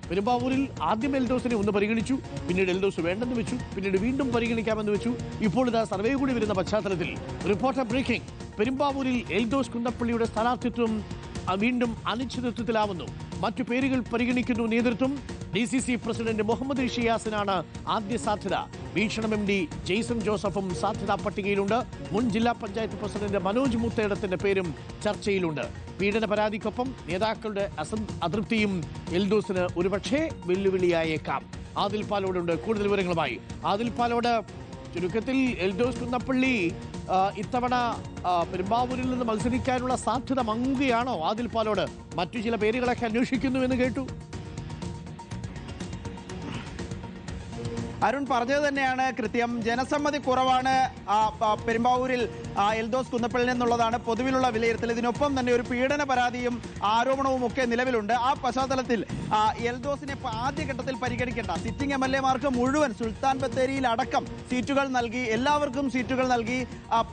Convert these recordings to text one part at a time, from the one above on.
പെരുമ്പാവൂരിൽ ആദ്യം എൽദോസിനെ ഒന്ന് പരിഗണിച്ചു, പിന്നീട് എൽദോസ് വേണ്ടെന്ന് വെച്ചു, പിന്നീട് വീണ്ടും പരിഗണിക്കാമെന്ന് വെച്ചു. ഇപ്പോൾ ഇതാ സർവേ കൂടി വരുന്ന പശ്ചാത്തലത്തിൽ റിപ്പോർട്ടർ ബ്രേക്കിംഗ്. പെരുമ്പാവൂരിൽ എൽദോസ് കുന്നപ്പള്ളിയുടെ സ്ഥാനാർത്ഥിത്വം വീണ്ടും അനിശ്ചിതത്വത്തിലാവുന്നു. മറ്റു പേരുകൾ പരിഗണിക്കുന്നു നേതൃത്വം. DCC പ്രസിഡന്റ് മുഹമ്മദ് ഷിയാസിനാണ് ആദ്യ സാധ്യത. വീക്ഷണം MD ജെയ്സൺ ജോസഫും സാധ്യതാ പട്ടികയിലുണ്ട്. മുൻ ജില്ലാ പഞ്ചായത്ത് പ്രസിഡന്റ് മനോജ് മുത്തേടത്തിന്റെ പേരും ചർച്ചയിലുണ്ട്. പീഡന പരാതിക്കൊപ്പം നേതാക്കളുടെ അതൃപ്തിയും എൽദോസിന് ഒരുപക്ഷേ വെല്ലുവിളിയായേക്കാം. ആദിൽ പാലോടുണ്ട് കൂടുതൽ വിവരങ്ങളുമായി. ആദിൽ പാലോട്, ചുരുക്കത്തിൽ എൽദോസ് കുന്നപ്പള്ളി ഇത്തവണ പെരുമ്പാവൂരിൽ നിന്ന് മത്സരിക്കാനുള്ള സാധ്യത മങ്ങുകയാണോ? ആദിൽ പാലോട്, മറ്റു ചില പേരുകളൊക്കെ അന്വേഷിക്കുന്നു എന്ന് കേട്ടു. അരുൺ പറഞ്ഞത് തന്നെയാണ് കൃത്യം. ജനസമ്മതി കുറവാണ് പെരുമ്പാവൂരിൽ എൽദോസ് കുന്നപ്പള്ളി എന്നുള്ളതാണ് പൊതുവിലുള്ള വിലയിരുത്തൽ. ഇതിനൊപ്പം തന്നെ ഒരു പീഡന പരാതിയും ആരോപണവും ഒക്കെ നിലവിലുണ്ട്. ആ പശ്ചാത്തലത്തിൽ എൽദോസിനെ ആദ്യഘട്ടത്തിൽ പരിഗണിക്കേണ്ട സിറ്റിംഗ് MLA-മാർക്ക് മുഴുവൻ സുൽത്താൻ ബത്തേരിയിൽ അടക്കം സീറ്റുകൾ നൽകി, എല്ലാവർക്കും സീറ്റുകൾ നൽകി.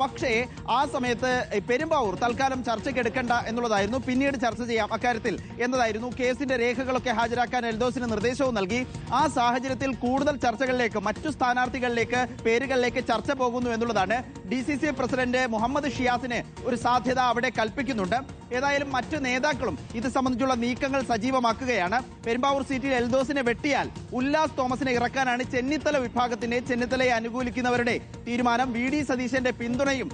പക്ഷേ ആ സമയത്ത് പെരുമ്പാവൂർ തൽക്കാലം ചർച്ചയ്ക്ക് എടുക്കേണ്ട എന്നുള്ളതായിരുന്നു. പിന്നീട് ചർച്ച ചെയ്യാം അക്കാര്യത്തിൽ എന്നതായിരുന്നു. കേസിന്റെ രേഖകളൊക്കെ ഹാജരാക്കാൻ എൽദോസിന് നിർദ്ദേശവും നൽകി. ആ സാഹചര്യത്തിൽ കൂടുതൽ ചർച്ചകളിലേക്ക്, മറ്റു സ്ഥാനാർത്ഥികളിലേക്ക്, പേരുകളിലേക്ക് ചർച്ച പോകുന്നു എന്നുള്ളതാണ്. DCC പ്രസിഡന്റ് മുഹമ്മദ് ഷിയാസിന് ഒരു സാധ്യത അവിടെ കൽപ്പിക്കുന്നുണ്ട്. ഏതായാലും മറ്റു നേതാക്കളും ഇത് സംബന്ധിച്ചുള്ള നീക്കങ്ങൾ സജീവമാക്കുകയാണ്. പെരുമ്പാവൂർ സീറ്റിൽ എൽദോസിനെ വെട്ടിയാൽ ഉല്ലാസ് തോമസിനെ ഇറക്കാനാണ് ചെന്നിത്തല വിഭാഗത്തിന്റെ, ചെന്നിത്തലയെ അനുകൂലിക്കുന്നവരുടെ തീരുമാനം. VD സതീശന്റെ പിന്തുണയും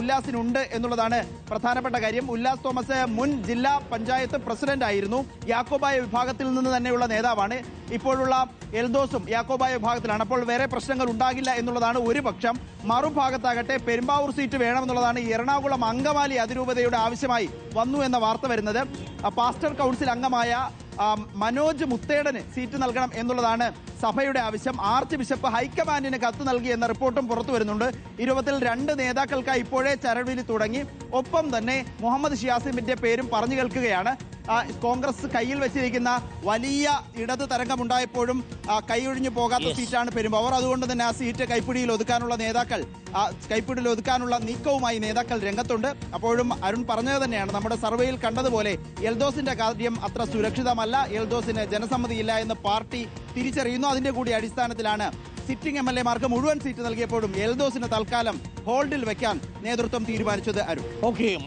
ഉല്ലാസിനുണ്ട് എന്നുള്ളതാണ് പ്രധാനപ്പെട്ട കാര്യം. ഉല്ലാസ് തോമസ് മുൻ ജില്ലാ പഞ്ചായത്ത് പ്രസിഡന്റ് ആയിരുന്നു. യാക്കോബായ വിഭാഗത്തിൽ നിന്ന് തന്നെയുള്ള നേതാവാണ്. ഇപ്പോഴുള്ള എൽദോസും യാക്കോബായ വിഭാഗത്തിലാണ്. അപ്പോൾ വേറെ പ്രശ്നങ്ങൾ ഉണ്ടാകില്ല എന്നുള്ളതാണ് ഒരു പക്ഷം. മറുഭാഗത്താകട്ടെ പെരുമ്പാവൂർ സീറ്റ് വേണമെന്നുള്ളതാണ് എറണാകുളം അങ്കമാലി അതിരൂപതയുടെ ആവശ്യമായി വന്നു എന്ന വാർത്ത വരുന്നത്. പാസ്റ്റർ കൗൺസിൽ അംഗമായ മനോജ് മുത്തേടന് സീറ്റ് നൽകണം എന്നുള്ളതാണ് സഭയുടെ ആവശ്യം. ആർച്ച് ബിഷപ്പ് ഹൈക്കമാൻഡിന് കത്ത് നൽകി എന്ന റിപ്പോർട്ടും പുറത്തു വരുന്നുണ്ട്. ഇരുപത്തിൽ 2 നേതാക്കൾക്കായി ഇപ്പോഴേ ചരടുവലി തുടങ്ങി. ഒപ്പം തന്നെ മുഹമ്മദ് ഷിയാസിന്റെ പേരും പറഞ്ഞു കേൾക്കുകയാണ്. കോൺഗ്രസ് കയ്യിൽ വെച്ചിരിക്കുന്ന വലിയ ഇടത് തരംഗമുണ്ടായപ്പോഴും കൈയൊഴിഞ്ഞു പോകാത്ത സീറ്റാണ് പെരുമ്പാവൂർ. അതുകൊണ്ട് തന്നെ ആ സീറ്റ് കൈപ്പിടിയിൽ ഒതുക്കാനുള്ള നീക്കവുമായി നേതാക്കൾ രംഗത്തുണ്ട്. അപ്പോഴും അരുൺ പറഞ്ഞത് തന്നെയാണ്, നമ്മുടെ സർവേയിൽ കണ്ടതുപോലെ എൽദോസിന്റെ കാര്യം അത്ര സുരക്ഷിതമല്ല. എൽദോസിന് ജനസമ്മതിയില്ല എന്ന് പാർട്ടി തിരിച്ചറിയുന്നു. അതിന്റെ കൂടി അടിസ്ഥാനത്തിലാണ് സിറ്റിംഗ് MLA-മാർക്ക് മുഴുവൻ സീറ്റ് നൽകിയപ്പോഴും എൽദോസിന് തൽക്കാലം ഹോൾഡിൽ വെക്കാൻ നേതൃത്വം തീരുമാനിച്ചത്. അരുൺ,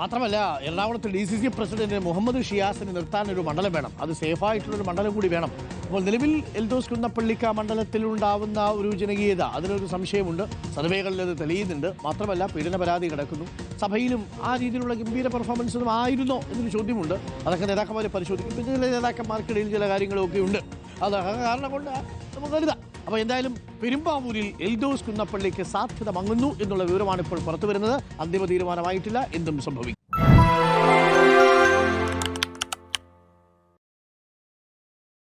മാത്രമല്ല എറണാകുളത്ത് DCC പ്രസിഡന്റ് മുഹമ്മദ് ഷിയാസിന് നിർത്താൻ ഒരു മണ്ഡലം വേണം. അത് സേഫായിട്ടുള്ളൊരു മണ്ഡലം കൂടി വേണം. അപ്പോൾ നിലവിൽ എൽദോസ് കുന്നപ്പള്ളിക്ക മണ്ഡലത്തിലുണ്ടാവുന്ന ഒരു ജനകീയത, അതിനൊരു സംശയമുണ്ട്. സർവേകളിൽ അത് തെളിയുന്നുണ്ട്. മാത്രമല്ല പീഡന പരാതി കിടക്കുന്നു. സഭയിലും ആ രീതിയിലുള്ള ഗംഭീര പെർഫോമൻസ് ഒന്നും ആയിരുന്നോ എന്നൊരു ചോദ്യമുണ്ട്. അതൊക്കെ നേതാക്കന്മാരെ പരിശോധിക്കും. പിന്നെ ചില നേതാക്കന്മാർക്കിടയിൽ ചില കാര്യങ്ങളൊക്കെ ഉണ്ട്. അത് കാരണം കൊണ്ട് നമുക്ക് കരുതാം. അപ്പോൾ എന്തായാലും പെരുമ്പാവൂരിൽ എൽദോസ് കുന്നപ്പള്ളിക്ക് സാധ്യത മങ്ങുന്നു എന്നുള്ള വിവരമാണ് ഇപ്പോൾ പുറത്തു വരുന്നത്. അന്തിമ തീരുമാനമായിട്ടില്ല, എന്തും സംഭവിക്കും.